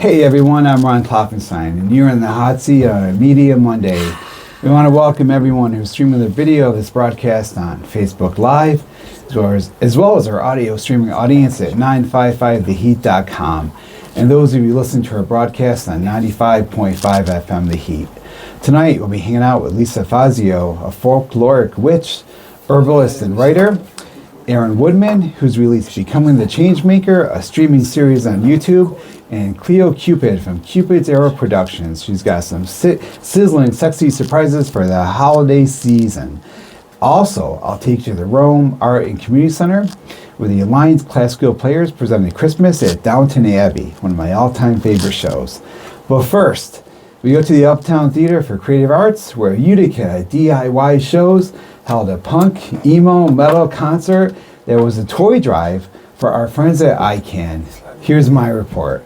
Hey everyone, I'm Ron Klopfenstein, and you're in the hot seat on Media Monday. We want to welcome everyone who's streaming the video of this broadcast on Facebook Live, as well as our audio streaming audience at 955theheat.com, and those of you listening to our broadcast on 95.5 FM The Heat. Tonight we'll be hanging out with Lisa Fazio, a folkloric witch, herbalist, and writer. Aaron Woodman, who's released Becoming the Changemaker, a streaming series on YouTube, and Cleo Cupid from Cupid's Era Productions. She's got some sizzling, sexy surprises for the holiday season. Also, I'll take you to the Rome Art and Community Center, where the Alliance Classical Players presented Christmas at Downtown Abbey, one of my all-time favorite shows. But first, we go to the Uptown Theater for Creative Arts, where Utica DIY Shows held a punk, emo, metal concert that was a toy drive for our friends at ICAN. Here's my report.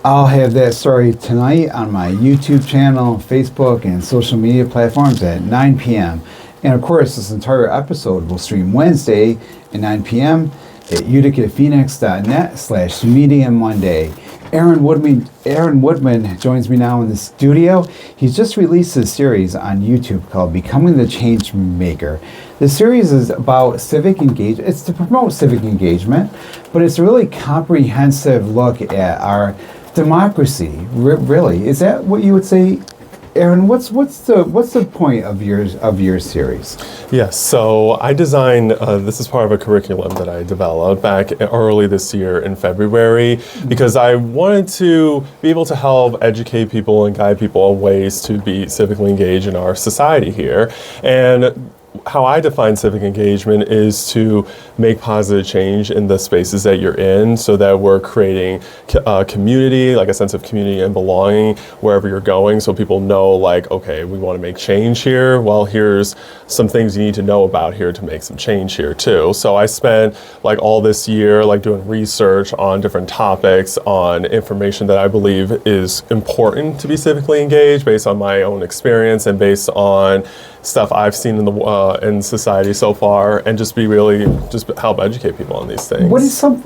I'll have that story tonight on my YouTube channel, Facebook, and social media platforms at 9 p.m. And of course, this entire episode will stream Wednesday at 9 p.m. at uticaphoenix.net/Media Monday. Aaron Woodman joins me now in the studio. He's just released a series on YouTube called Becoming the Changemaker. The series is about civic engagement. It's to promote civic engagement, but it's a really comprehensive look at our democracy. Really, is that what you would say, Aaron? What's the point of your series? Yes, so I designed, this is part of a curriculum that I developed back early this year in February, because I wanted to be able to help educate people and guide people on ways to be civically engaged in our society here. And how I define civic engagement is to make positive change in the spaces that you're in, so that we're creating a community, like a sense of community and belonging wherever you're going, so people know, like, okay, we want to make change here. Well, here's some things you need to know about here to make some change here too. So I spent like all this year like doing research on different topics, on information that I believe is important to be civically engaged based on my own experience and based on stuff I've seen in the in society so far, and just help educate people on these things. What is some of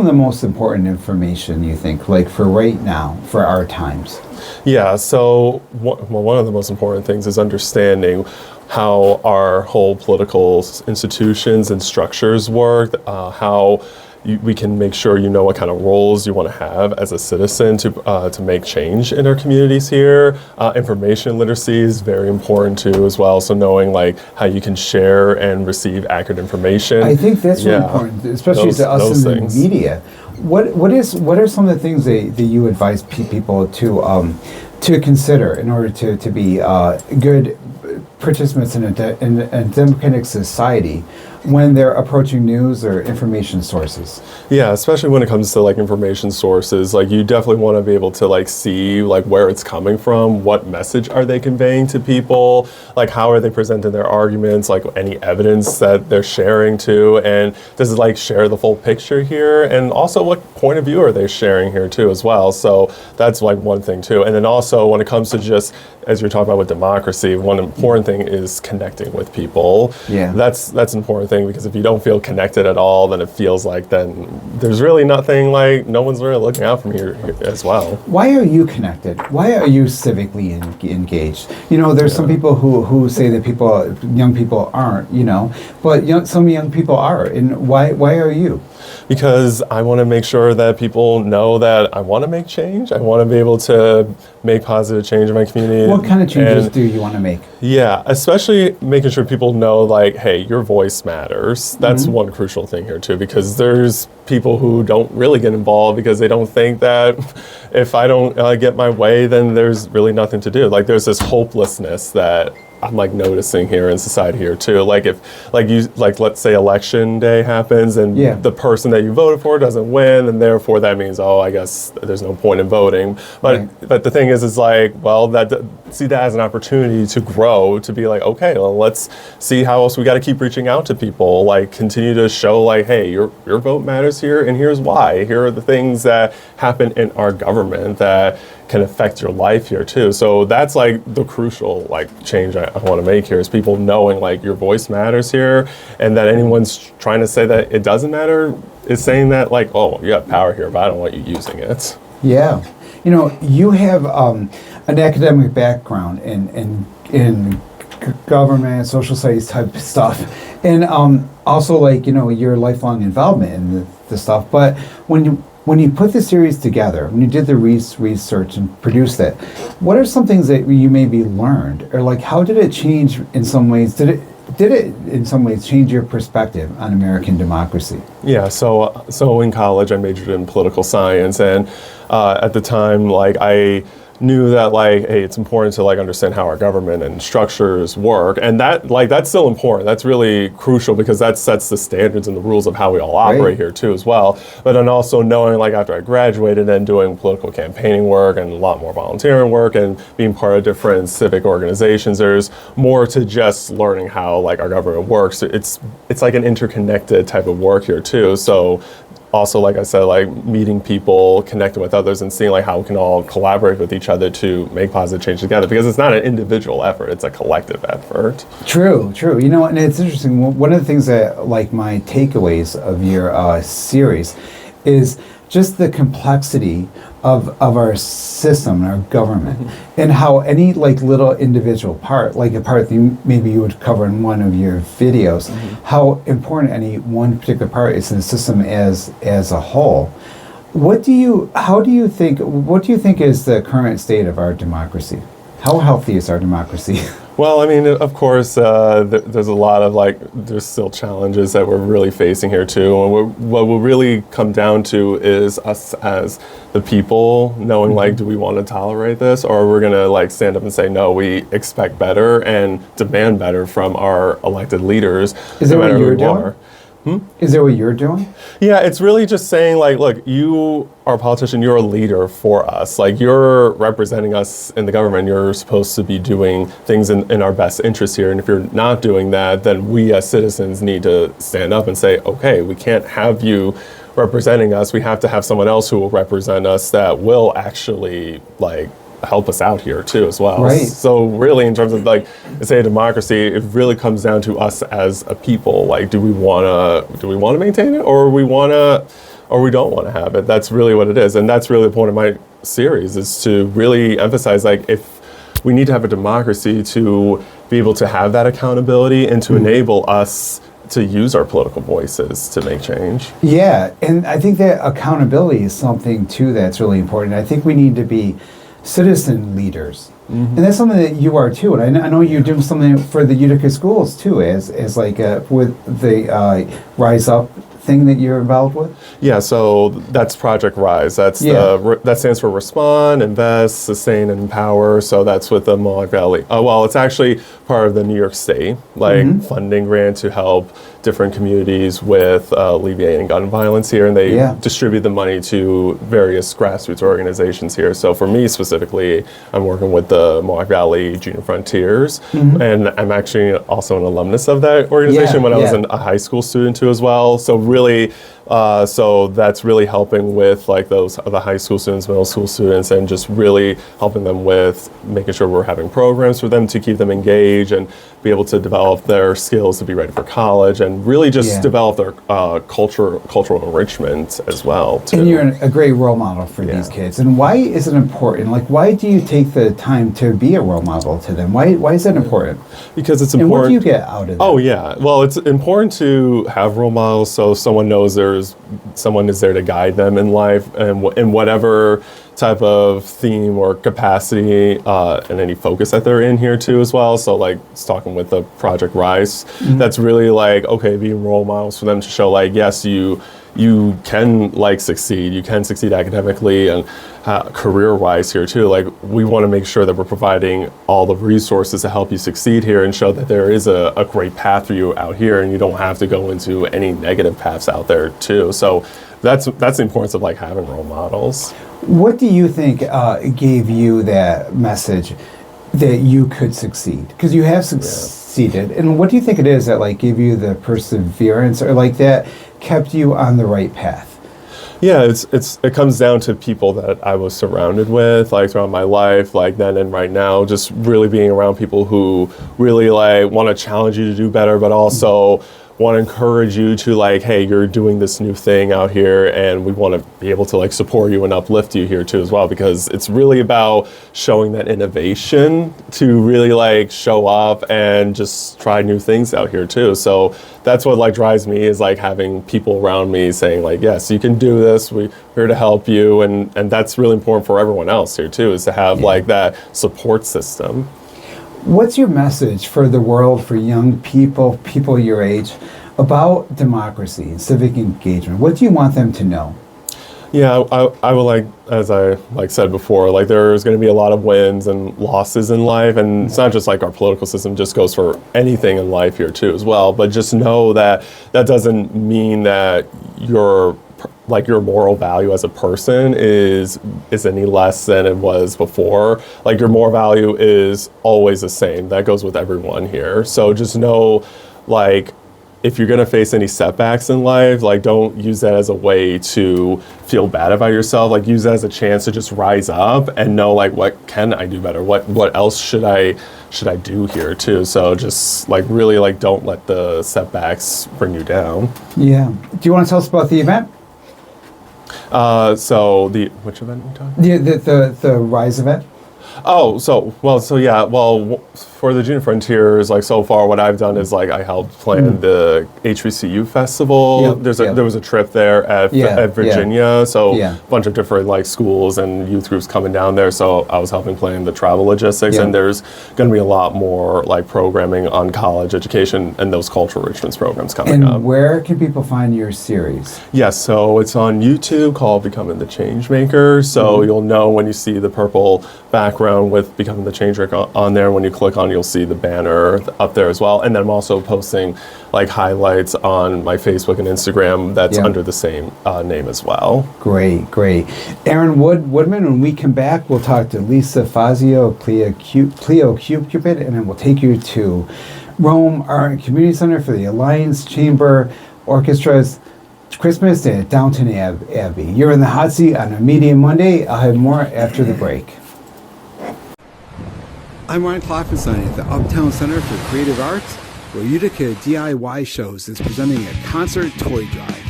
the most important information you think, like for right now, for our times? Yeah, so one of the most important things is understanding how our whole political institutions and structures work, how we can make sure you know what kind of roles you want to have as a citizen to make change in our communities here. Information literacy is very important too as well, so knowing like how you can share and receive accurate information. I think that's really important, especially to us in the media. What are some of the things that you advise people to consider in order to be good participants in a democratic society when they're approaching news or information sources? Yeah, especially when it comes to like information sources, like you definitely want to be able to like see like where it's coming from, what message are they conveying to people, like how are they presenting their arguments, like any evidence that they're sharing to, and does it like share the full picture here, and also what point of view are they sharing here too as well. So that's like one thing too. And then also when it comes to just, as you're talking about with democracy, one important thing is connecting with people. Yeah, that's an important thing, because if you don't feel connected at all, then it feels like then there's really nothing, like no one's really looking out from here as well. Why are you connected? Why are you civically engaged? You know, there's some people who say that young people aren't, you know, but some young people are. And why are you? Because I want to make sure that people know that I want to make change. I want to be able to make positive change in my community. What kind of changes do you want to make? Yeah, especially making sure people know, like, hey, your voice matters. That's one crucial thing here too, because there's people who don't really get involved because they don't think that if I don't get my way, then there's really nothing to do. Like, there's this hopelessness that I'm like noticing here in society here too. Like if let's say election day happens and the person that you voted for doesn't win, and therefore that means, oh, I guess there's no point in voting. But the thing is like, well, see that as an opportunity to grow, to be like, okay, well, let's see how else we got to keep reaching out to people, like continue to show like, hey, your vote matters here, and here's why. Here are the things that happen in our government that can affect your life here too. So that's like the crucial like change I want to make here, is people knowing like your voice matters here, and that anyone's trying to say that it doesn't matter is saying that like, oh, you have power here, but I don't want you using it. Yeah. You have an academic background in government, social studies type stuff, and also your lifelong involvement in the stuff. But when you put the series together, when you did the research and produced it, what are some things that you maybe learned, or how did it change in some ways? Did it in some ways change your perspective on American democracy? Yeah, so in college I majored in political science, and at the time, I knew that hey, it's important to understand how our government and structures work, and that's still important. That's really crucial because that sets the standards and the rules of how we all operate here too as well. But then also knowing after I graduated and doing political campaigning work and a lot more volunteering work and being part of different civic organizations, there's more to just learning how our government works. It's like an interconnected type of work here too. So also, like I said, meeting people, connecting with others, and seeing how we can all collaborate with each other to make positive change together. Because it's not an individual effort; it's a collective effort. True. And it's interesting. One of the things that my takeaways of your series is just the complexity of our system, our government, and how any little individual part, a part that maybe you would cover in one of your videos, how important any one particular part is in the system as a whole. What do you think is the current state of our democracy? How healthy is our democracy? Well, I mean, of course, there's a lot of there's still challenges that we're really facing here too. And what will really come down to is us as the people knowing, do we want to tolerate this, or we're gonna stand up and say no, we expect better and demand better from our elected leaders. Is that what you're doing? Is that what you're doing? Yeah, it's really just saying look, you are a politician, you're a leader for us. You're representing us in the government, you're supposed to be doing things in our best interest here. And if you're not doing that, then we as citizens need to stand up and say, okay, we can't have you representing us. We have to have someone else who will represent us that will actually help us out here too as well. Right. So really, in terms of say a democracy, it really comes down to us as a people. Do we want to maintain it, or we don't want to have it? That's really what it is, and that's really the point of my series, is to really emphasize if we need to have a democracy to be able to have that accountability and to enable us to use our political voices to make change. Yeah, and I think that accountability is something too that's really important. I think we need to be citizen leaders, and that's something that you are too. And I know you're doing something for the Utica schools too, as with the Rise Up thing that you're involved with. Yeah, so that's Project Rise. That stands for Respond, Invest, Sustain, and Empower. So that's with the Mohawk Valley. Well, it's actually part of the New York State funding grant to help different communities with alleviating gun violence here, and they distribute the money to various grassroots organizations here. So for me specifically, I'm working with the Mohawk Valley Junior Frontiers, and I'm actually also an alumnus of that organization when I was a high school student too as well. So really, so that's really helping with those the high school students, middle school students, and just really helping them with making sure we're having programs for them to keep them engaged and be able to develop their skills to be ready for college, and really just develop their cultural enrichment as well too. And you're a great role model for these kids. And why is it important? Why do you take the time to be a role model to them? Why is that important? Because it's important. And what do you get out of that? Oh yeah, well, it's important to have role models so someone knows someone is there to guide them in life, and in whatever type of theme or capacity and any focus that they're in here too as well. So it's talking with the Project Rise, that's really okay, being role models for them to show yes, you can succeed. You can succeed academically and career-wise here too. We want to make sure that we're providing all the resources to help you succeed here and show that there is a great path for you out here, and you don't have to go into any negative paths out there too. So that's the importance of having role models. What do you think gave you that message that you could succeed? Because you have succeeded. And what do you think it is that gave you the perseverance, or that kept you on the right path? Yeah, it comes down to people that I was surrounded with throughout my life, then and right now, just really being around people who really want to challenge you to do better, but also want to encourage you to like, hey, you're doing this new thing out here, and we want to be able to like support you and uplift you here too as well, because it's really about showing that innovation to really like show up and just try new things out here too. So that's what like drives me, is like having people around me saying like, yes, you can do this, we're here to help you, and that's really important for everyone else here too, is to have like that support system. What's your message for the world, for young people, people your age, about democracy and civic engagement? What do you want them to know? Yeah, I would like, as I like said before, like there's going to be a lot of wins and losses in life, and it's not just like our political system, just goes for anything in life here too as well. But just know that that doesn't mean that your moral value as a person is any less than it was before. Like your moral value is always the same. That goes with everyone here. So just know, like, if you're gonna face any setbacks in life, like don't use that as a way to feel bad about yourself. Like use that as a chance to just rise up and know like, what can I do better? What else should I do here too? So just like really like don't let the setbacks bring you down. Yeah. Do you want to tell us about the event? Which event are you talking? The Rise event. For the Junior Frontiers, like so far what I've done is like I helped plan the HBCU festival. Yep. There was a trip there at Virginia, so a bunch of different like schools and youth groups coming down there. So I was helping plan the travel logistics, and there's going to be a lot more like programming on college education and those cultural enrichment programs coming up. And where can people find your series? Yes, so it's on YouTube called Becoming the Changemaker. So you'll know when you see the purple background with Becoming the Changemaker on there. When you click on, you'll see the banner up there as well. And then I'm also posting like highlights on my Facebook and Instagram that's under the same name as well. Great. Aaron Woodman, when we come back, we'll talk to Lisa Fazio, Cleo Cupid, and then we'll take you to Rome Art and Community Center for the Alliance Chamber Orchestra's Christmas at Downtown Abbey. You're in the hot seat on a Media Monday. I'll have more after the break. I'm Ryan Klopfenstein at the Uptown Center for Creative Arts, where Utica DIY Shows is presenting a concert toy drive.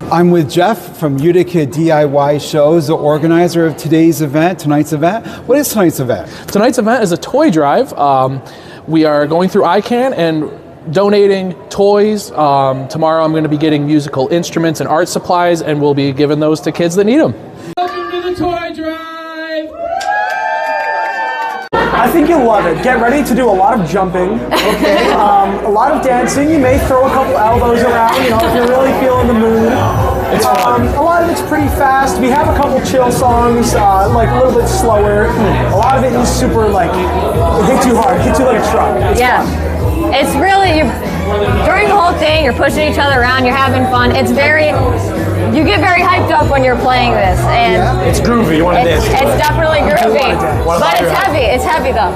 I'm with Jeff from Utica DIY Shows, the organizer of tonight's event. What is tonight's event? Tonight's event is a toy drive. We are going through ICAN and donating toys. Tomorrow I'm going to be getting musical instruments and art supplies, and we'll be giving those to kids that need them. Welcome to the toy drive! I think you'll love it. Get ready to do a lot of jumping, okay? A lot of dancing. You may throw a couple elbows around, you know, if you're really feeling the mood. It's fun. A lot of it's pretty fast. We have a couple chill songs, like a little bit slower. A lot of it is super, like, it hits you hard. It hits you like a truck. It's fun. It's really, during the whole thing, you're pushing each other around, you're having fun. You get very hyped up when you're playing this, and it's groovy. You want to dance? It's definitely groovy, but it's heavy. It's heavy though.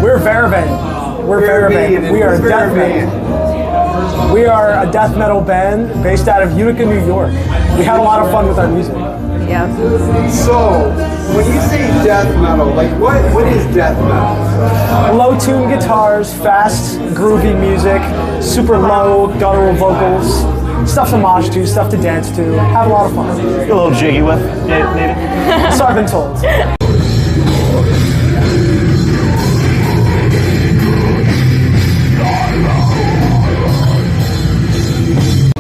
We're Verivan. We're Verivan. We are a death metal. We are a death metal band based out of Utica, New York. We have a lot of fun with our music. Yeah. So, when you say death metal, like what is death metal? Low tune guitars, fast, groovy music, super low guttural vocals, stuff to mosh to, stuff to dance to, have a lot of fun. A little jiggy with, maybe. So I've been told.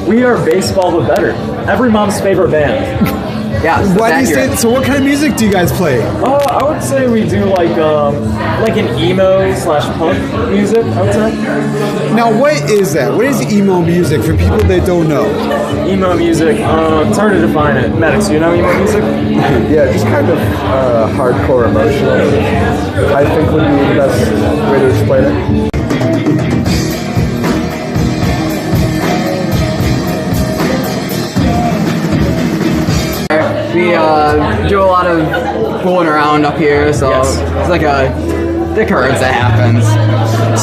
We are baseball but better. Every mom's favorite band. Yeah, Why do you say, so what kind of music do you guys play? I would say we do like an emo/punk music, I would say. Now what is that? What is emo music for people that don't know? Emo music, it's hard to define it. Medics, you know emo music? Yeah, just kind of hardcore emotional, I think would be the best way to explain it. We do a lot of fooling around up here, so it's like a occurrence that happens.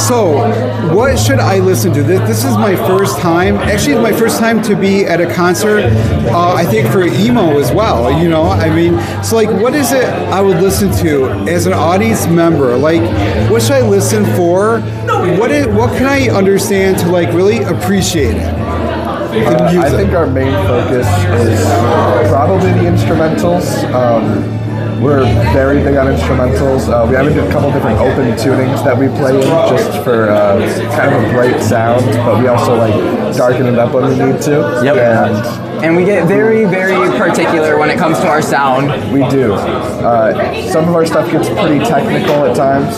So, what should I listen to? This is my first time. Actually, it's my first time to be at a concert. I think for emo as well. You know, I mean, so like, what is it I would listen to as an audience member? Like, what should I listen for? What can I understand to like really appreciate it? I think our main focus is probably the instrumentals. We're very big on instrumentals. We have a couple different open tunings that we play in just for kind of a bright sound, but we also like darken it up when we need to. Yep. And we get very, very particular when it comes to our sound. We do. Some of our stuff gets pretty technical at times.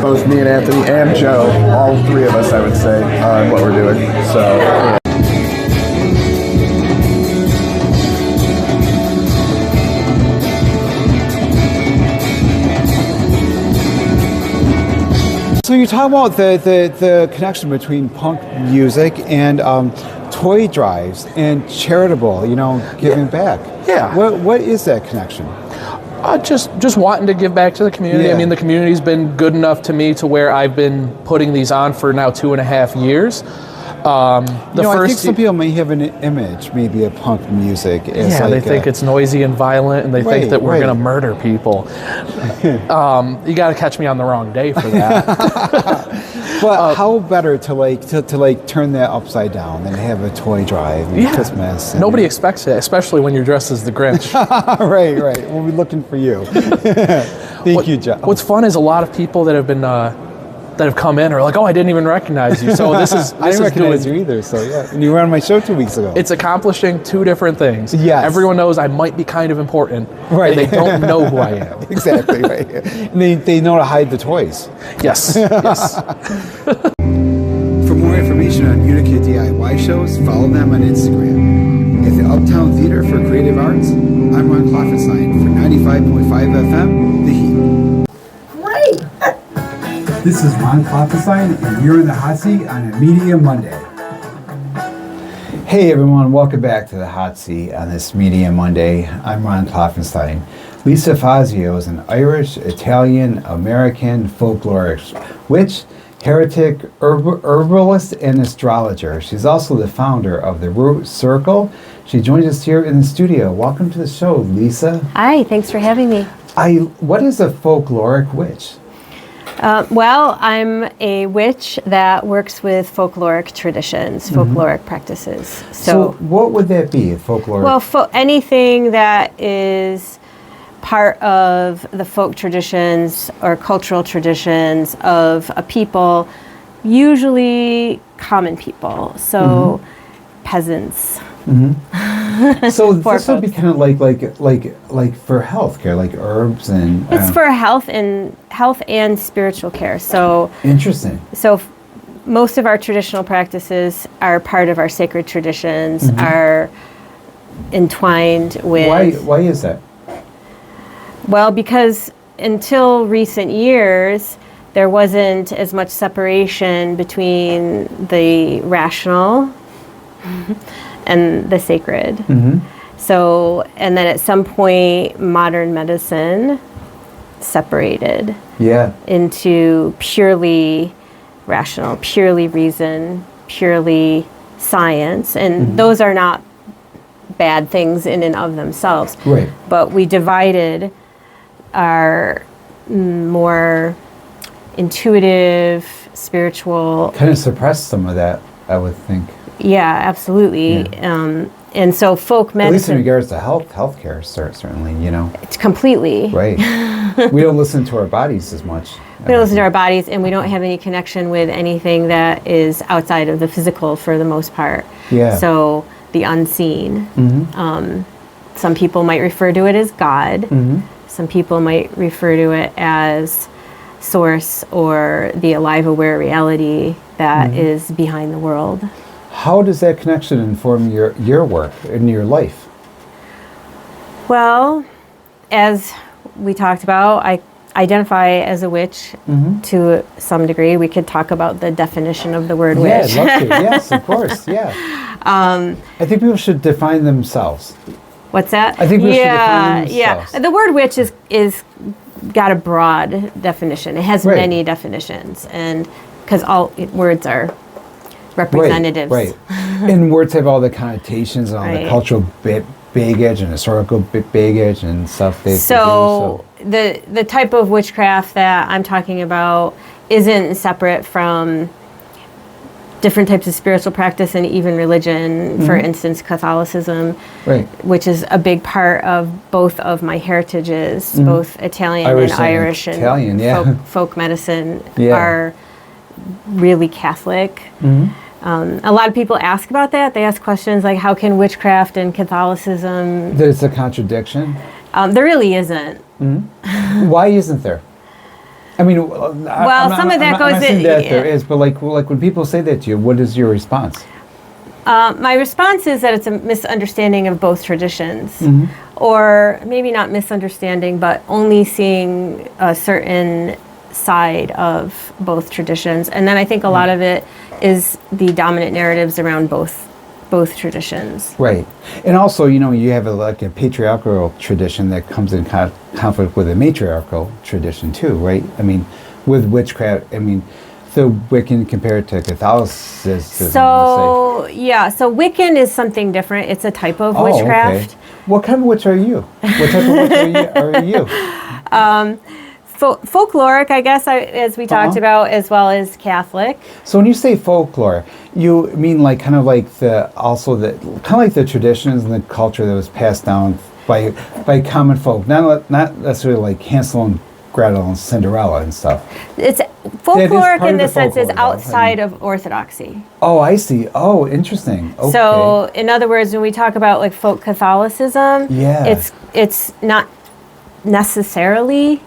Both me and Anthony and Joe, all three of us, I would say, on what we're doing. So. Yeah. So you talk about the connection between punk music and toy drives and charitable, giving back. Yeah. What is that connection? Just wanting to give back to the community. Yeah. I mean, the community's been good enough to me to where I've been putting these on for now 2.5 years. I think some people may have an image, maybe of punk music. As they think it's noisy and violent, and they think that we're going to murder people. You got to catch me on the wrong day for that. But how better to turn that upside down than have a toy drive and Christmas? And nobody expects it, especially when you're dressed as the Grinch. Right. We'll be looking for you. Thank you, Joe. What's fun is a lot of people that have been that have come in are like, oh, I didn't even recognize you. So this is I didn't recognize you either. So yeah, and you were on my show 2 weeks ago. It's accomplishing two different things. Yes. Everyone knows I might be kind of important, right? And they don't know who I am. Exactly right. And they know to hide the toys. Yes. For more information on Utica DIY Shows, follow them on Instagram. At the Uptown Theater for Creative Arts, I'm Ron Klopfenstein for 95.5 FM, The Heat. This is Ron Klopfenstein, and you're in the hot seat on a Media Monday. Hey everyone, welcome back to the hot seat on this Media Monday. I'm Ron Klopfenstein. Lisa Fazio is an Irish, Italian, American folkloric witch, heretic, herbalist, and astrologer. She's also the founder of the Root Circle. She joins us here in the studio. Welcome to the show, Lisa. Hi, thanks for having me. What is a folkloric witch? Well, I'm a witch that works with folkloric traditions, folkloric practices. So what would that be, folkloric? Well, anything that is part of the folk traditions or cultural traditions of a people, usually common people, so peasants. So this would be kind of like for healthcare, like herbs and. It's for health and spiritual care. So interesting. So most of our traditional practices are part of our sacred traditions, are entwined with. Why is that? Well, because until recent years, there wasn't as much separation between the rational and the sacred. So, and then at some point, modern medicine separated into purely rational, purely reason, purely science. And those are not bad things in and of themselves. Right. But we divided our more intuitive, spiritual. Kind of suppressed some of that, I would think. Yeah, absolutely. Yeah. And so folk medicine. At least in regards to healthcare, certainly, It's completely. Right. We don't listen to our bodies as much. We don't listen to our bodies, and we don't have any connection with anything that is outside of the physical for the most part. Yeah. So the unseen. Some people might refer to it as God. Some people might refer to it as source or the alive, aware reality that is behind the world. How does that connection inform your work and your life? Well, as we talked about, I identify as a witch to some degree. We could talk about the definition of the word witch. Yeah, I'd love to. Yes, of course. Yeah. I think people should define themselves. What's that? I think we should define themselves. Yeah. The word witch is got a broad definition. It has Right. many definitions, and because all words are representatives. Right. And words have all the connotations and all the Right. cultural baggage and historical baggage and stuff. So the type of witchcraft that I'm talking about isn't separate from different types of spiritual practice and even religion. For instance, Catholicism, Right. which is a big part of both of my heritages, both Italian Irish and and Irish, and Italian, yeah. folk medicine Yeah. are really Catholic. A lot of people ask about that. They ask questions like, how can witchcraft and Catholicism... There's a contradiction. There really isn't. Why isn't there? I mean, some of that goes I'm not saying in- that there is, but like when people say that to you, what is your response? My response is that it's a misunderstanding of both traditions, or maybe not misunderstanding, but only seeing a certain side of both traditions. And then I think a lot of it is the dominant narratives around both traditions. Right. And also, you have a patriarchal tradition that comes in conflict with a matriarchal tradition too, right? I mean, with witchcraft, the Wiccan compared to Catholicism. So Wiccan is something different. It's a type of witchcraft. Okay. What kind of witch are you? What type of witch are you? Folkloric, I guess, as we talked about, as well as Catholic. So when you say folklore, you mean kind of like the traditions and the culture that was passed down by common folk, not necessarily like Hansel and Gretel and Cinderella and stuff. It's folkloric in the sense is outside of orthodoxy. Oh, I see. Oh, interesting. Okay. So, in other words, when we talk about like folk Catholicism, it's not necessarily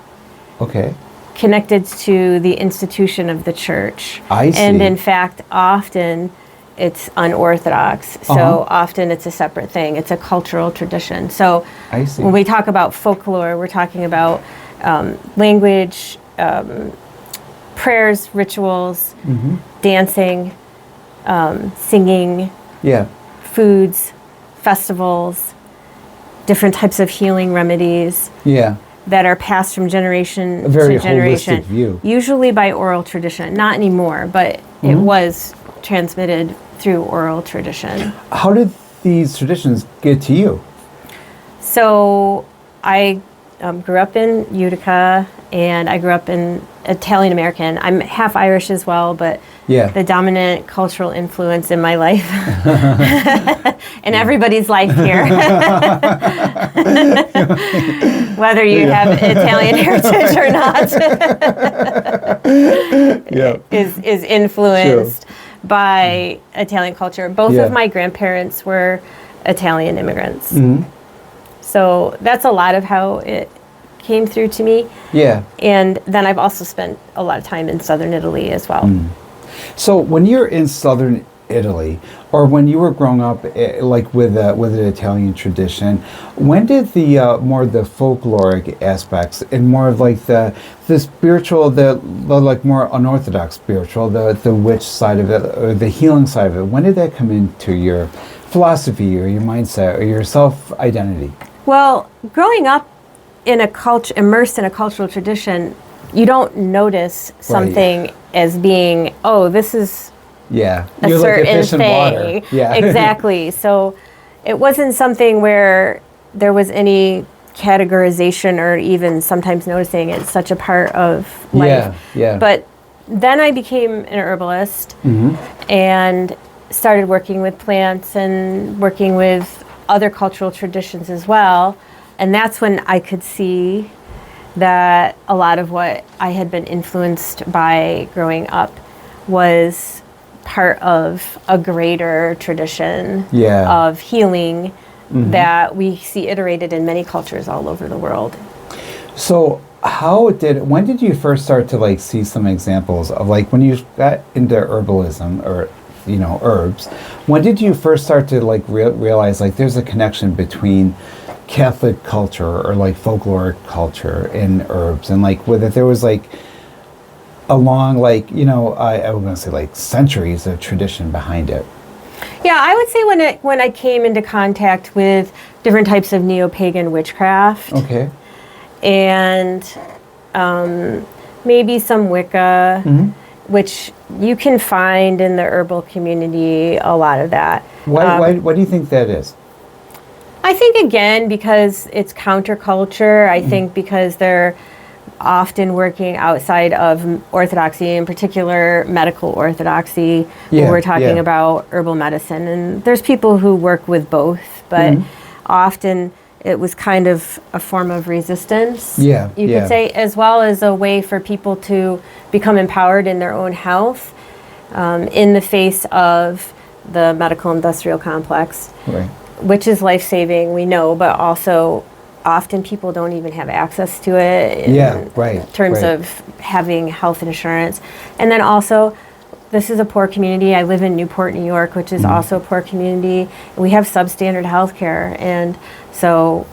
connected to the institution of the church. I see. And in fact, often it's unorthodox. So often it's a separate thing. It's a cultural tradition. So I see. when we talk about folklore, we're talking about language, prayers, rituals, dancing, singing, foods, festivals, different types of healing remedies. That are passed from generation a very to generation. Holistic view. Usually by oral tradition. Not anymore, but it was transmitted through oral tradition. How did these traditions get to you? So I grew up in Utica, and I grew up in Italian American. I'm half Irish as well, but the dominant cultural influence in my life and everybody's life here, whether you have Italian heritage or not, is influenced by Italian culture. Both of my grandparents were Italian immigrants. So that's a lot of how it came through to me. And then I've also spent a lot of time in southern Italy as well. So when you're in southern Italy, or when you were growing up with an Italian tradition, when did the more the folkloric aspects and more of like the spiritual, the like more unorthodox spiritual, the witch side of it, or the healing side of it, when did that come into your philosophy or your mindset or your self-identity? Well, growing up in a culture, immersed in a cultural tradition, you don't notice something as being, this is a You're certain like a fish thing. in water. Yeah. Exactly. So it wasn't something where there was any categorization or even sometimes noticing it's such a part of life. But then I became an herbalist and started working with plants and working with other cultural traditions as well. And that's when I could see that a lot of what I had been influenced by growing up was part of a greater tradition of healing that we see iterated in many cultures all over the world. So when did you first start to see some examples of when you got into herbalism or herbs, when did you first start to realize there's a connection between Catholic culture or folkloric culture and herbs, and whether there was a long I was going to say centuries of tradition behind it? Yeah, I would say when I came into contact with different types of neo-pagan witchcraft, and maybe some Wicca, which you can find in the herbal community, a lot of that. Why do you think that is? I think, again, because it's counterculture. I think because they're often working outside of orthodoxy, in particular medical orthodoxy, when we're talking about herbal medicine. And there's people who work with both, but often it was kind of a form of resistance, you could say, as well as a way for people to become empowered in their own health in the face of the medical industrial complex, which is life-saving, we know, but also often people don't even have access to it in terms of having health insurance. And then also, this is a poor community. I live in Newport, New York, which is also a poor community. We have substandard health care, and so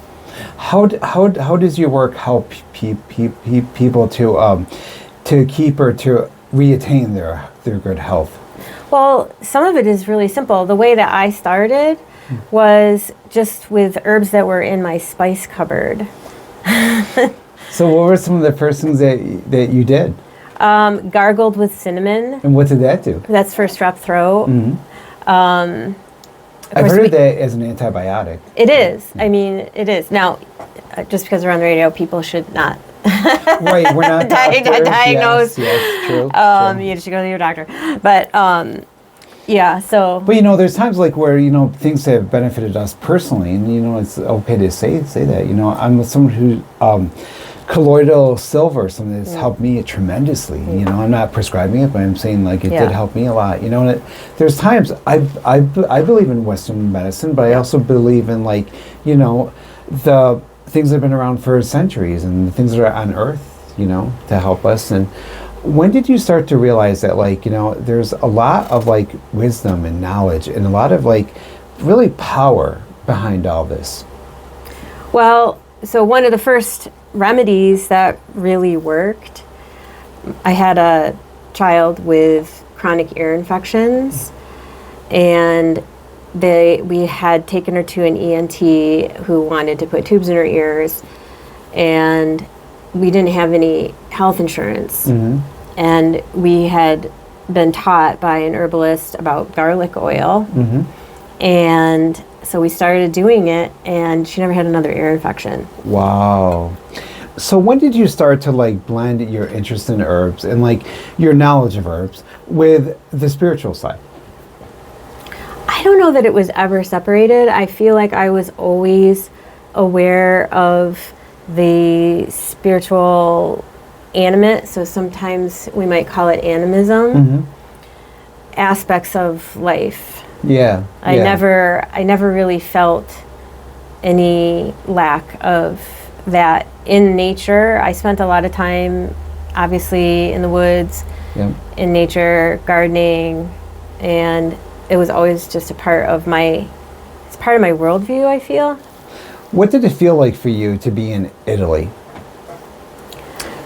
how does your work help people to keep or to reattain their good health? Well, some of it is really simple. The way that I started was just with herbs that were in my spice cupboard. So what were some of the first things that you did? Gargled with cinnamon. And what did that do? That's for strep throat. I've heard of that as an antibiotic. It is. I mean, it is. Now, just because we're on the radio, people should not we're not diagnosed. Yes, true. You should go to your doctor. But so. But there's times like where things have benefited us personally, and it's okay to say that. I'm someone who colloidal silver, something that's helped me tremendously. I'm not prescribing it, but I'm saying like it did help me a lot. And there's times I believe in Western medicine, but I also believe in the things that have been around for centuries and the things that are on Earth, to help us. And when did you start to realize that there's a lot of wisdom and knowledge and a lot of really power behind all this? Well, so one of the first remedies that really worked, I had a child with chronic ear infections, and we had taken her to an ENT who wanted to put tubes in her ears, and we didn't have any health insurance. And we had been taught by an herbalist about garlic oil, and so we started doing it, and she never had another ear infection. Wow. So when did you start to blend your interest in herbs and your knowledge of herbs with the spiritual side? I don't know that it was ever separated. I feel like I was always aware of the spiritual animate, so sometimes we might call it animism, aspects of life. I never really felt any lack of that in nature. I spent a lot of time, obviously, in the woods, in nature, gardening, and it was always just a part of my worldview, I feel. What did it feel like for you to be in Italy?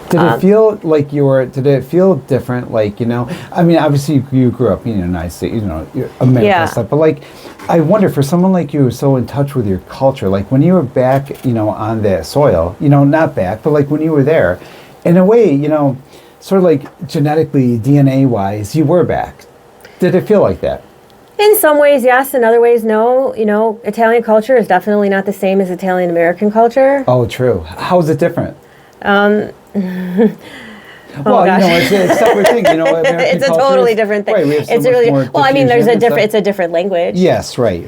Did it feel like did it feel different? I mean, obviously you grew up in the United States, you're American stuff, but I wonder for someone like you who's so in touch with your culture, when you were back, on that soil, not back, but when you were there, in a way, sort of genetically, DNA-wise, you were back. Did it feel like that? In some ways, yes. In other ways, no. Italian culture is definitely not the same as Italian American culture. Oh, true. How is it different? Well, it's a separate thing. It's a totally different thing. Right, we have so it's a different language. Yes, right.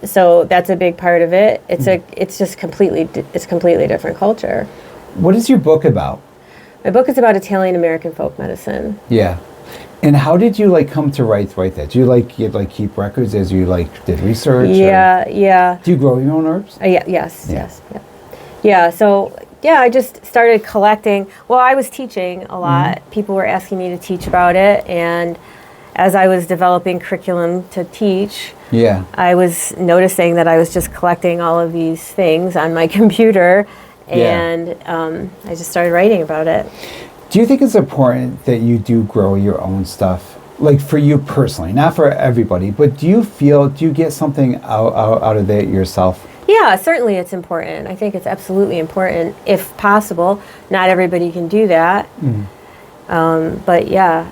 So that's a big part of it. It's just completely different culture. What is your book about? My book is about Italian American folk medicine. Yeah. And how did you come to write that? Do you keep records as you did research? Yeah. Do you grow your own herbs? Yes. Yeah. So I just started collecting. Well, I was teaching a lot. People were asking me to teach about it, and as I was developing curriculum to teach, I was noticing that I was just collecting all of these things on my computer, and I just started writing about it. Do you think it's important that you do grow your own stuff? For you personally, not for everybody, but do you get something out of that yourself? Yeah, certainly it's important. I think it's absolutely important if possible. Not everybody can do that. But yeah,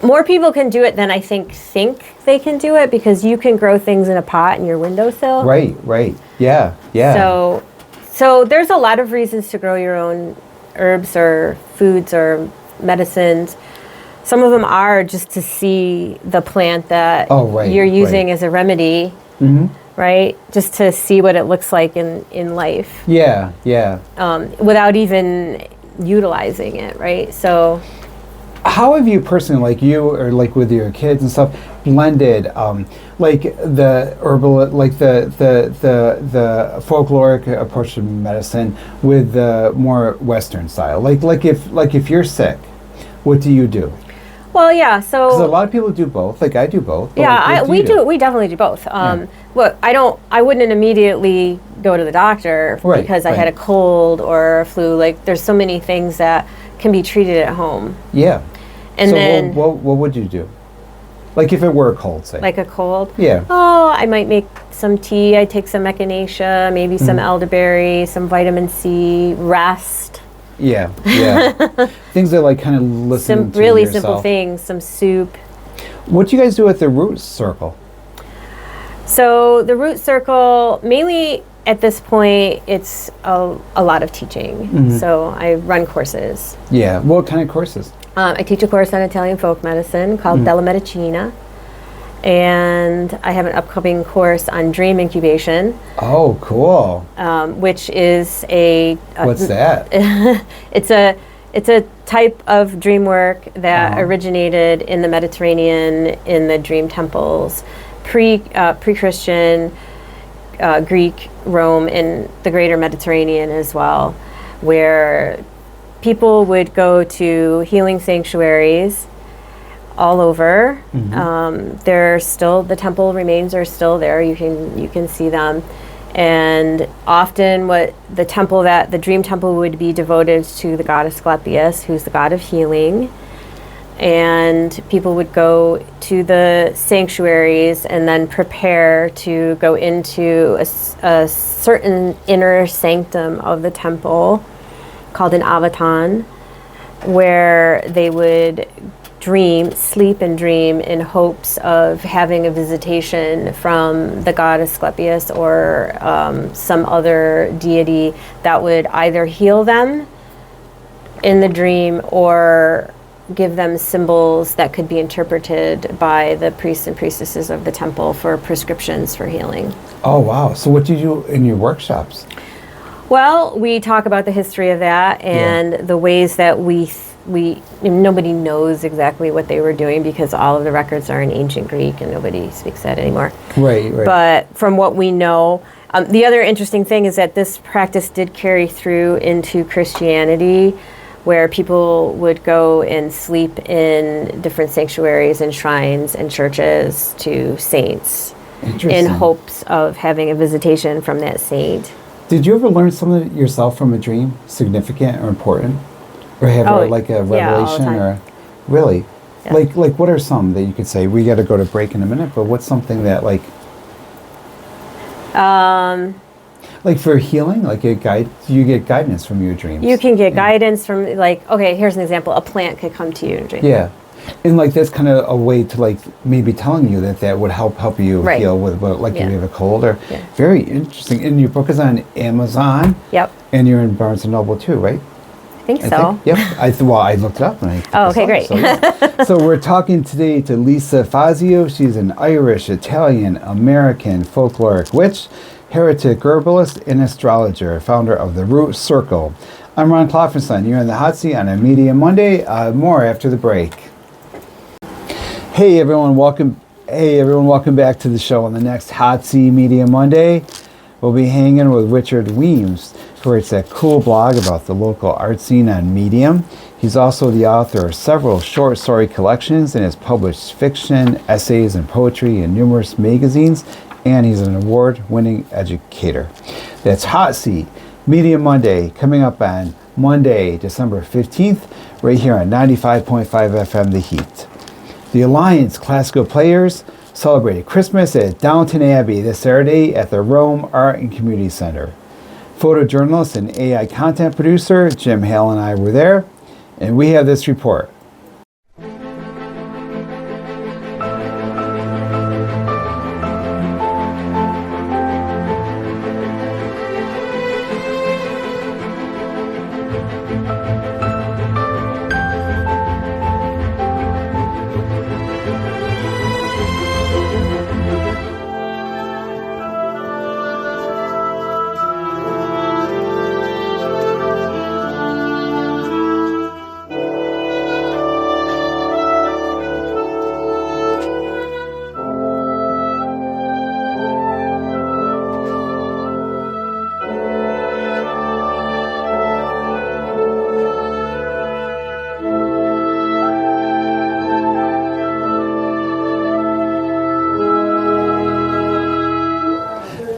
more people can do it than I think they can do it, because you can grow things in a pot in your windowsill. Right. Yeah. So there's a lot of reasons to grow your own herbs or foods or medicines. Some of them are just to see the plant that you're using as a remedy, right? Just to see what it looks like in life. Yeah. Without even utilizing it, right? So how have you personally, like you or like with your kids and stuff, blended like the herbal, like the folkloric approach to medicine with the more Western style? Like if you're sick, what do you do? Well, yeah. So because a lot of people do both. Like I do both. Yeah, we definitely do both. Well, I wouldn't immediately go to the doctor because I had a cold or a flu. Like there's so many things that can be treated at home. Yeah. And so then what would you do? Like if it were a cold, say. Like a cold? Yeah. Oh, I might make some tea. I'd take some echinacea, maybe some elderberry, some vitamin C, rest. Yeah. Things that like kind of listen some to really yourself. simple things, some soup. What do you guys do at the root circle? So the root circle, mainly at this point, it's a lot of teaching. So I run courses. Yeah. What kind of courses? I teach a course on Italian folk medicine called Della Medicina. And I have an upcoming course on dream incubation. Oh, cool. Which is a what's that? It's a type of dream work that originated in the Mediterranean, in the dream temples, pre-Christian, Greek, Rome, and the greater Mediterranean as well, where people would go to healing sanctuaries all over. They're still, the temple remains are still there. You can see them. And often the dream temple would be devoted to the god Asclepius, who's the god of healing. And people would go to the sanctuaries and then prepare to go into a certain inner sanctum of the temple called an avaton, where they would sleep and dream in hopes of having a visitation from the god Asclepius or some other deity that would either heal them in the dream or give them symbols that could be interpreted by the priests and priestesses of the temple for prescriptions for healing. Oh, wow. So what do you do in your workshops? Well, we talk about the history of that and the ways that nobody knows exactly what they were doing because all of the records are in ancient Greek and nobody speaks that anymore. Right. But from what we know, the other interesting thing is that this practice did carry through into Christianity, where people would go and sleep in different sanctuaries and shrines and churches to saints in hopes of having a visitation from that saint. Did you ever learn something yourself from a dream, significant or important? Or have a revelation or really? Yeah. Like what are some that you could say? We got to go to break in a minute, but what's something that like for healing, like you get guidance from your dreams. You can get guidance from here's an example. A plant could come to you in a dream. Yeah. And like that's kind of a way to like maybe telling you that would help you heal with if you have a cold or very interesting. And your book is on Amazon. Yep. And you're in Barnes and Noble too, right? I think so. Yep. I looked it up. And okay, great. So we're talking today to Lisa Fazio. She's an Irish, Italian, American folkloric witch, heretic herbalist, and astrologer, founder of the Root Circle. I'm Ron Klopfenstein. You're in the hot seat on a Media Monday. More after the break. Hey everyone, welcome back to the show. On the next Hot Seat Media Monday, we'll be hanging with Richard Weems, who writes that cool blog about the local art scene on Medium. He's also the author of several short story collections and has published fiction, essays, and poetry in numerous magazines, and he's an award-winning educator. That's Hot Seat Media Monday, coming up on Monday, December 15th, right here on 95.5 FM The Heat. The Alliance Classical Players celebrated Christmas at Downtown Abbey this Saturday at the Rome Art and Community Center. Photojournalist and AI content producer Jim Hale and I were there, and we have this report.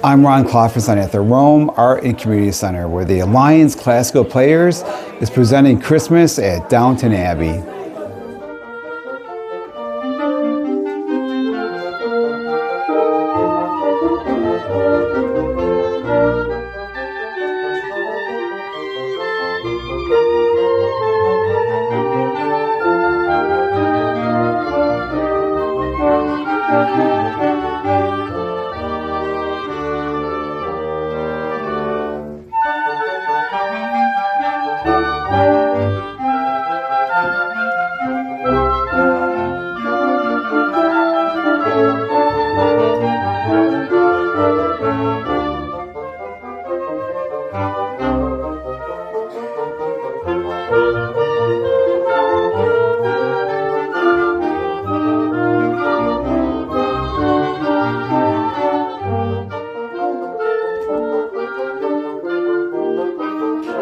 I'm Ron Clauferson at the Rome Art and Community Center, where the Alliance Classical Players is presenting Christmas at Downtown Abbey.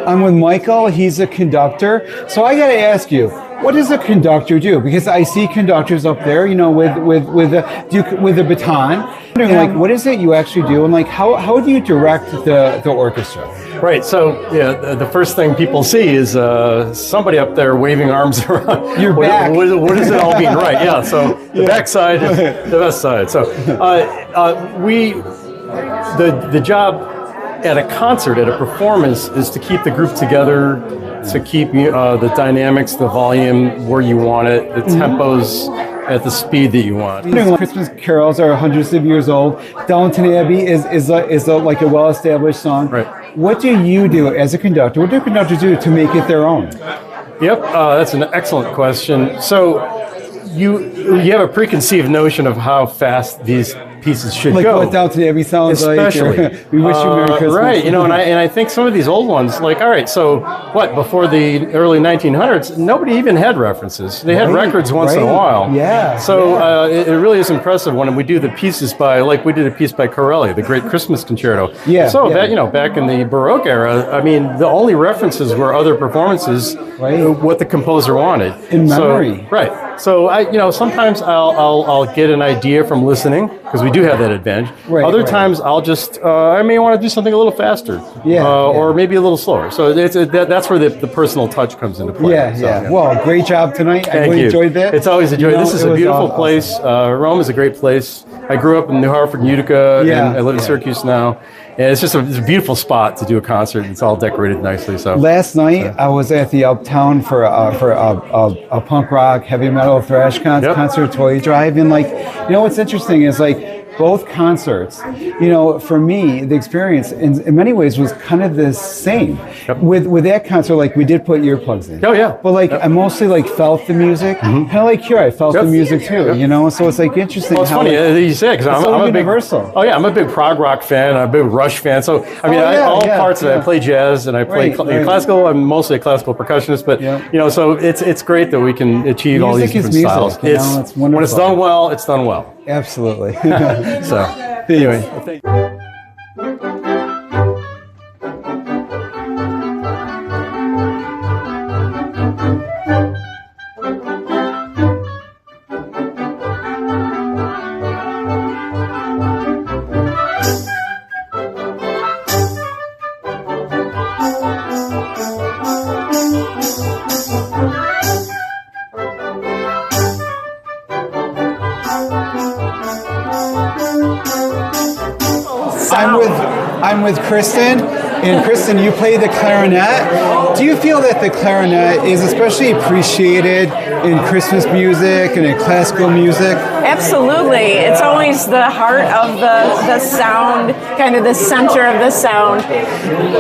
I'm with Michael. He's a conductor. So I got to ask you, what does a conductor do? Because I see conductors up there, you know, with a baton. Like, what is it you actually do, and like, how do you direct the orchestra? Right. So yeah, the first thing people see is somebody up there waving arms around. Your back. What is it all being? Right. Yeah. So the back side, the best side. So the job at a concert, at a performance, is to keep the group together, to keep the dynamics, the volume where you want it, the tempos at the speed that you want. Christmas carols are hundreds of years old. Downtown Abbey is like a well-established song. Right. What do you do as a conductor? What do conductors do to make it their own? Yep, that's an excellent question. So you have a preconceived notion of how fast these pieces should like go. Like what Downtown Abbey sounds especially. like. We wish you Merry Christmas. Right, you know, and I think some of these old ones, like, all right, so what, before the early 1900s, nobody even had references. They had records once in a while. Yeah. So it really is impressive when we do the pieces by, like we did a piece by Corelli, the Great Christmas Concerto. Yeah. So that, you know, back in the Baroque era, I mean, the only references were other performances, what the composer wanted. In memory. So, right. So sometimes I'll get an idea from listening, because we do have that advantage. Other times I'll just I may want to do something a little faster, or maybe a little slower. So that's where the personal touch comes into play. Yeah. Well, great job tonight. I really enjoyed that. It's always a joy. This is a beautiful place. Rome is a great place. I grew up in New Hartford and Utica, and I live in Syracuse now. And it's just it's a beautiful spot to do a concert. It's all decorated nicely. So last night I was at the Uptown for a punk rock, heavy metal, thrash concert, toy drive, and like, you know what's interesting is like both concerts, you know, for me the experience in many ways was kind of the same. With that concert, like we did put earplugs in. Oh yeah. But like I mostly like felt the music. Kind of like here, I felt the music too. You know, so it's like interesting. Well, it's funny you say it, because I'm a big universal. I'm a big prog rock fan. I'm a big Rush fan. So I mean, all parts of it. I play jazz and I play classical. I'm mostly a classical percussionist, but you know, so it's great that we can achieve all these different styles. It's wonderful. When it's done well, it's done well. Absolutely. So anyway. Thank you. I'm with Kristen, and Kristen, you play the clarinet. Do you feel that the clarinet is especially appreciated in Christmas music and in classical music? Absolutely. It's always the heart of the sound, kind of the center of the sound.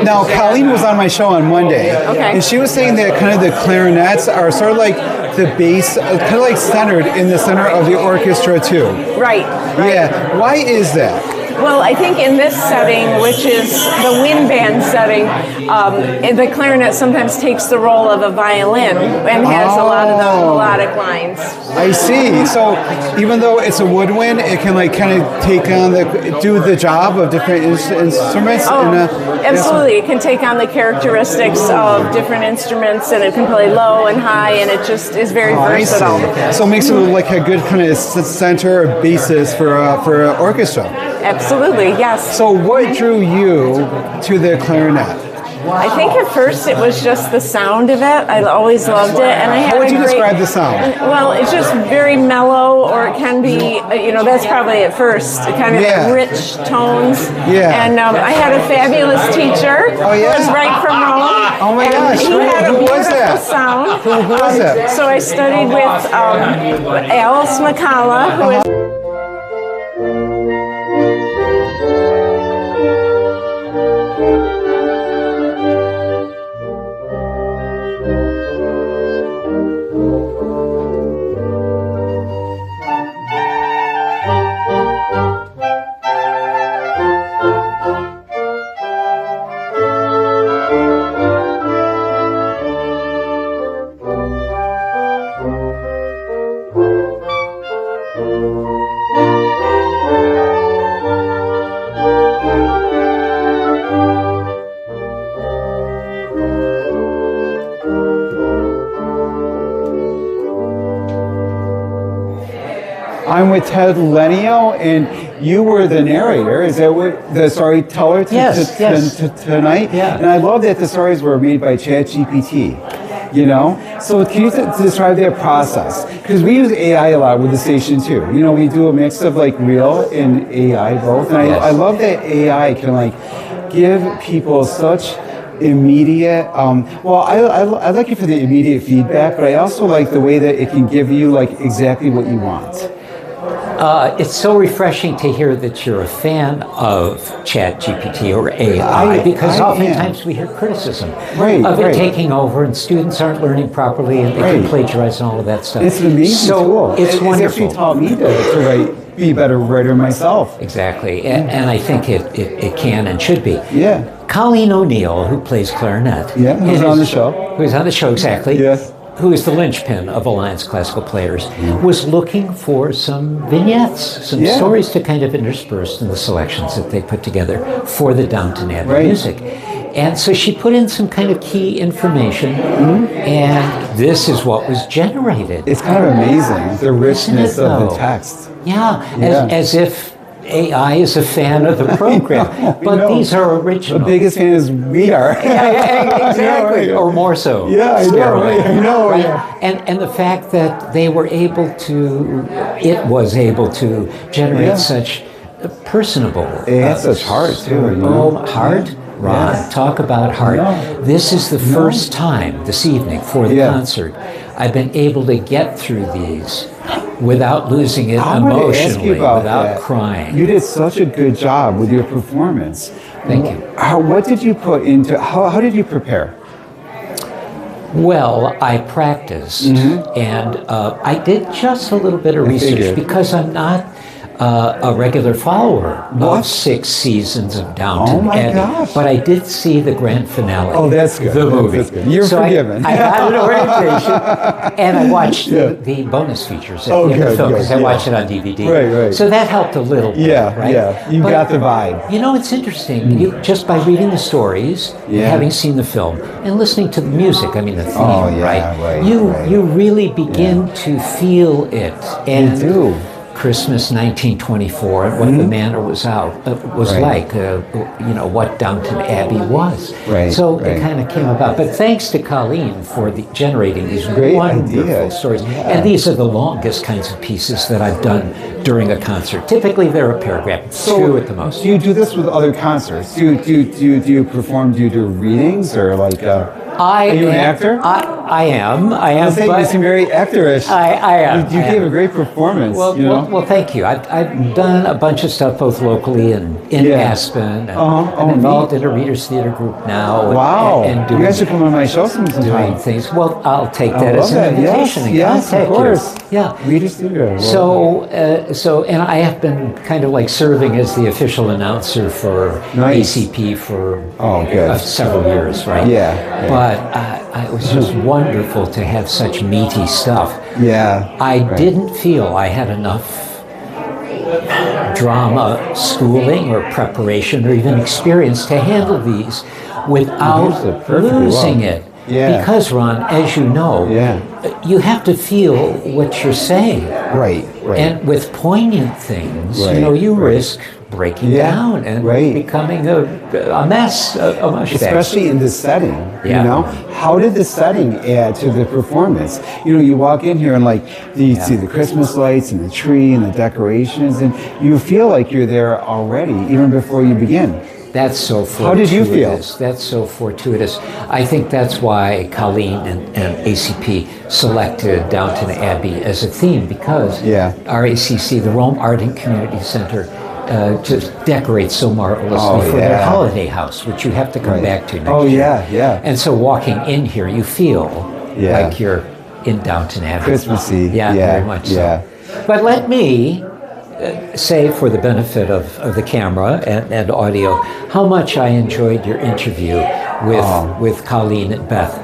Now, Colleen was on my show on Monday, and she was saying that kind of the clarinets are sort of like the bass, kind of like centered in the center of the orchestra too. Right. Yeah. Why is that? Well, I think in this setting, which is the wind band setting, the clarinet sometimes takes the role of a violin and has a lot of the melodic lines. I see. So even though it's a woodwind, it can like kind of take on do the job of different instruments. Absolutely. It can take on the characteristics of different instruments, and it can play low and high, and it just is very versatile. So it makes it like a good kind of center or basis for an orchestra. Absolutely, yes. So what drew you to the clarinet? I think at first it was just the sound of it. I always loved it, and I had. How would you describe the sound? Well, it's just very mellow, or it can be. That's probably at first kind of rich tones. Yeah. And I had a fabulous teacher. Oh yeah. Who was right from Rome. Oh my gosh. He had a Who was beautiful that? sound. Who was that? So I studied with Alice McCalla, who is. I'm with Ted Lenio, and you were the narrator. Is that what the storyteller tonight? Yeah. And I love that the stories were made by ChatGPT. So can you describe that process? Because we use AI a lot with the station too. We do a mix of like real and AI both. And I love that AI can like give people such immediate, I like it for the immediate feedback, but I also like the way that it can give you like exactly what you want. It's so refreshing to hear that you're a fan of ChatGPT or AI, because oftentimes we hear criticism of it taking over, and students aren't learning properly, and they can plagiarize and all of that stuff. It's an amazing tool. It's wonderful. It's actually taught me to be a better writer myself. Exactly, and I think it can and should be. Yeah. Colleen O'Neill, who plays clarinet. Yeah, who's on the show. Who's on the show, exactly. Yes. Who is the linchpin of Alliance Classical Players, was looking for some vignettes, some stories to kind of intersperse in the selections that they put together for the Downtown Abbey music. And so she put in some kind of key information, and this is what was generated. It's kind of amazing, the richness of the text. Yeah. As if AI is a fan of the program, but these are original. The biggest fan is we are. Exactly, or more so. Yeah, I know. Right? And the fact that it was able to generate such personable. It has such heart too. Heart? Ron, talk about heart. This is the first time this evening for the concert I've been able to get through these without losing it emotionally, without crying. You did such a good job with your performance. Thank you. What did you put into, how did you prepare? Well, I practiced, and I did just a little bit of research because I'm not a regular follower of 6 seasons of Downtown Abbey. Gosh. But I did see the grand finale. Oh, that's good. The movie. That's good. You're forgiven. I got an orientation, and I watched the bonus features at the end of the film, because I watched it on DVD. Right. So that helped a little bit, right? You got the vibe. It's interesting. Just by reading the stories, having seen the film, and listening to the music, the theme, You really begin to feel it. And you do. Christmas 1924 and what the manor was like, what Downton Abbey was. So it kind of came about. But thanks to Colleen for generating these wonderful stories. And these are the longest kinds of pieces that I've done during a concert. Typically they're a paragraph, two at the most. Do you do this with other concerts? Do you perform? Do you do readings or like? Are you an actor? I am. You seem very actorish. I am. You gave a great performance. Well, thank you. I've done a bunch of stuff both locally and in Aspen. And I'm involved in a Readers Theater group now. Wow. And you guys should come on my show sometime. Doing things. Well, I'll take that as an invitation. Yes, of course. Yeah. Readers Theater. And I have been kind of like serving as the official announcer for ACP for several years, right? Yeah. But it was just wonderful to have such meaty stuff. Yeah. I didn't feel I had enough drama schooling or preparation or even experience to handle these without losing it. Yeah. Because, Ron, as you know, you have to feel what you're saying. Right. And with poignant things, you risk breaking down and becoming a mess, a mush bag. Especially in this setting, How did the setting add to the performance? You walk in here and you see the Christmas lights and the tree and the decorations, and you feel like you're there already, even before you begin. That's so fortuitous. How did you feel? That's so fortuitous. I think that's why Colleen and ACP selected Downton Abbey as a theme, because RACC, the Rome Art and Community Center, just decorates so marvelously for their holiday house, which you have to come back to next year. And so walking in here, you feel like you're in Downton Abbey. Christmassy. Very much so. But let me say, for the benefit of the camera and audio, how much I enjoyed your interview with Colleen and Beth.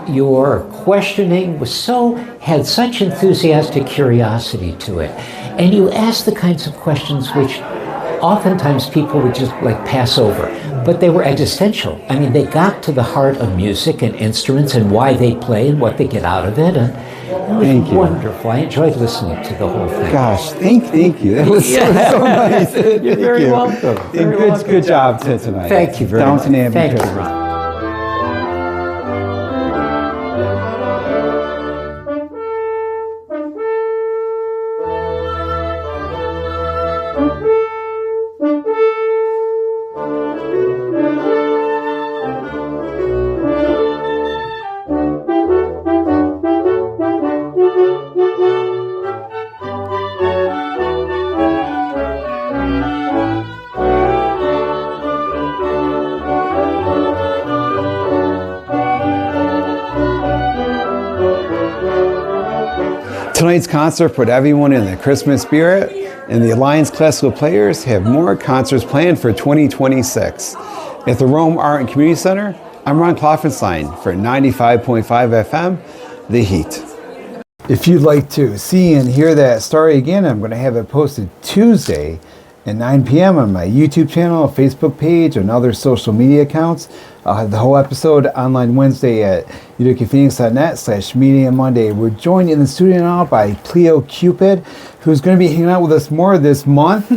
Your questioning had such enthusiastic curiosity to it. And you asked the kinds of questions which oftentimes people would just pass over, but they were existential. I mean, they got to the heart of music and instruments and why they play and what they get out of it. And it was wonderful. I enjoyed listening to the whole thing. Gosh, thank you. That was so nice. You're very welcome. Good job tonight. Thank you very much. Downton Abbey. Thank you, Ron. Tonight's concert put everyone in the Christmas spirit, and the Alliance Classical Players have more concerts planned for 2026. At the Rome Art and Community Center, I'm Ron Klopfenstein for 95.5 FM, The Heat. If you'd like to see and hear that story again, I'm going to have it posted Tuesday at 9 p.m. on my YouTube channel, Facebook page, and other social media accounts. I'll have the whole episode online Wednesday at uticaphoenix.net/Media Monday. We're joined in the studio now by Cleo Cupid, who's going to be hanging out with us more this month.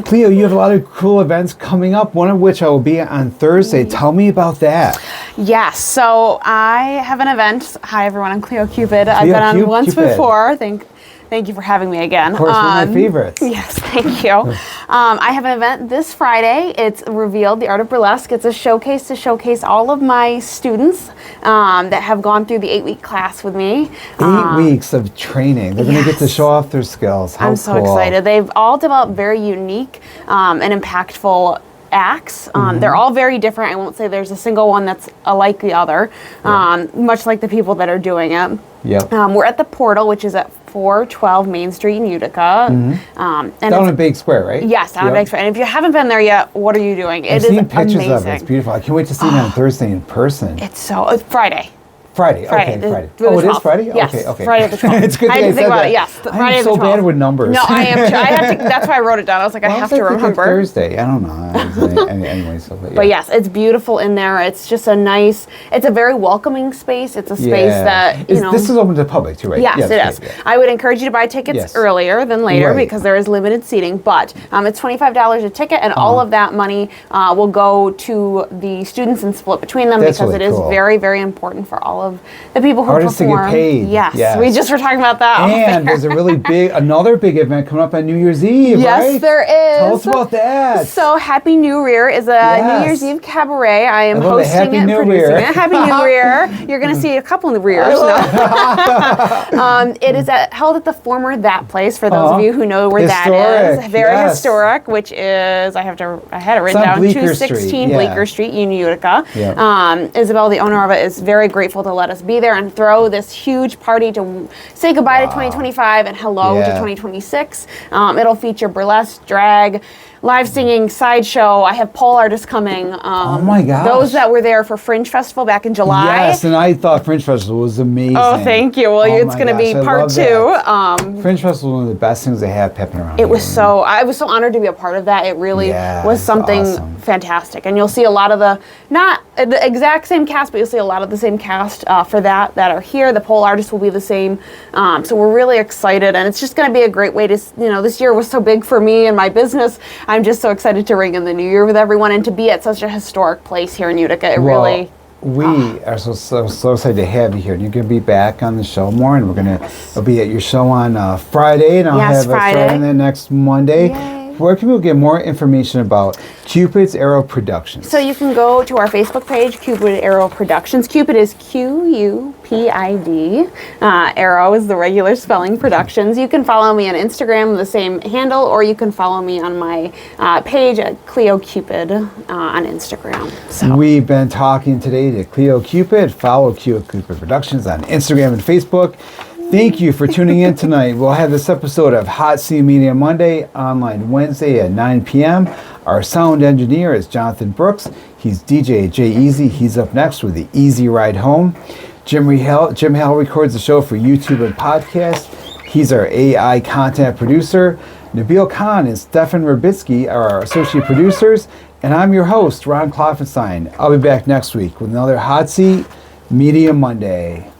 Cleo, you have a lot of cool events coming up, one of which I will be on Thursday. Tell me about that. Yes, so I have an event. Hi, everyone. I'm Cleo Cupid. I've been on once before. Thank you for having me again. Of course, one of my favorites. Yes, thank you. I have an event this Friday. It's Revealed, the Art of Burlesque. It's a showcase to showcase all of my students that have gone through the 8-week class with me. 8 weeks of training. They're going to get to show off their skills. How I'm so excited. They've all developed very unique and impactful acts. They're all very different. I won't say there's a single one that's alike the other, much like the people that are doing it. Yep. We're at the Portal, which is at 412 Main Street in Utica. And down in Big Square, right? Yes, down in Big Square. And if you haven't been there yet, what are you doing? I've seen pictures of it. It's beautiful. I can't wait to see it on Thursday in person. It's Friday. Friday. Friday. Okay, Friday. The Oh, it is 12th. Friday? Yes, Okay. Friday the 12th. It's good I had that to think said about that. it. Yes, Friday I'm the so 12th. bad with numbers. No, I am too. I had to, that's why I wrote it down. I was like, I have to remember. Thursday. I don't know. Anyway, so But yes, it's beautiful in there. It's just it's a very welcoming space. It's a space that, This is open to the public too, right? Yes, it is. Yeah. I would encourage you to buy tickets earlier than later because there is limited seating, but it's $25 a ticket, and all of that money will go to the students and split between them because it is very, very important for all of the people who Artists perform. to get paid. Yes, we just were talking about that. And there's a really another big event coming up on New Year's Eve, yes, right? there is. Tell us about that. So Happy New Year is a New Year's Eve cabaret. I am hosting it and producing it. Happy New Year. You're going to see a couple of rears. It is held at the former That Place, for those of you who know where that is. Very historic, which is, I had it written down, 216 Bleecker Street in Utica. Isabel, the owner of it, is very grateful to let us be there and throw this huge party to say goodbye to 2025 and hello to 2026. It'll feature burlesque, drag, live singing, sideshow. I have pole artists coming. Oh my gosh. Those that were there for Fringe Festival back in July. Yes, and I thought Fringe Festival was amazing. Oh, thank you. Well, it's going to be part 2. Fringe Festival is one of the best things they have happening around It here. was I was so honored to be a part of that. It really was something fantastic. And you'll see a lot of not the exact same cast, but you'll see a lot of the same cast for that are here. The pole artists will be the same. So we're really excited, and it's just going to be a great way to, this year was so big for me and my business. I'm just so excited to ring in the new year with everyone and to be at such a historic place here in Utica. We are so excited to have you here. And you're going to be back on the show more, and I'll be at your show on Friday, and I'll have a Friday the next Monday. Yay. Where can people get more information about Cupid's Arrow Productions? So you can go to our Facebook page, Cupid Arrow Productions. Cupid is Q-U-P-I-D. Arrow is the regular spelling, Productions. You can follow me on Instagram, the same handle, or you can follow me on my page at Cleo Cupid on Instagram. So. We've been talking today to Cleo Cupid. Follow Cleo Cupid Productions on Instagram and Facebook. Thank you for tuning in tonight. We'll have this episode of Hot Scene Media Monday online Wednesday at 9 p.m. Our sound engineer is Jonathan Brooks. He's DJ Jay Easy. He's up next with the Easy Ride Home. Jim Hale records the show for YouTube and podcast. He's our AI content producer. Nabil Khan and Stefan Rabitsky are our associate producers. And I'm your host, Ron Kloffenstein. I'll be back next week with another Hot Seat Media Monday.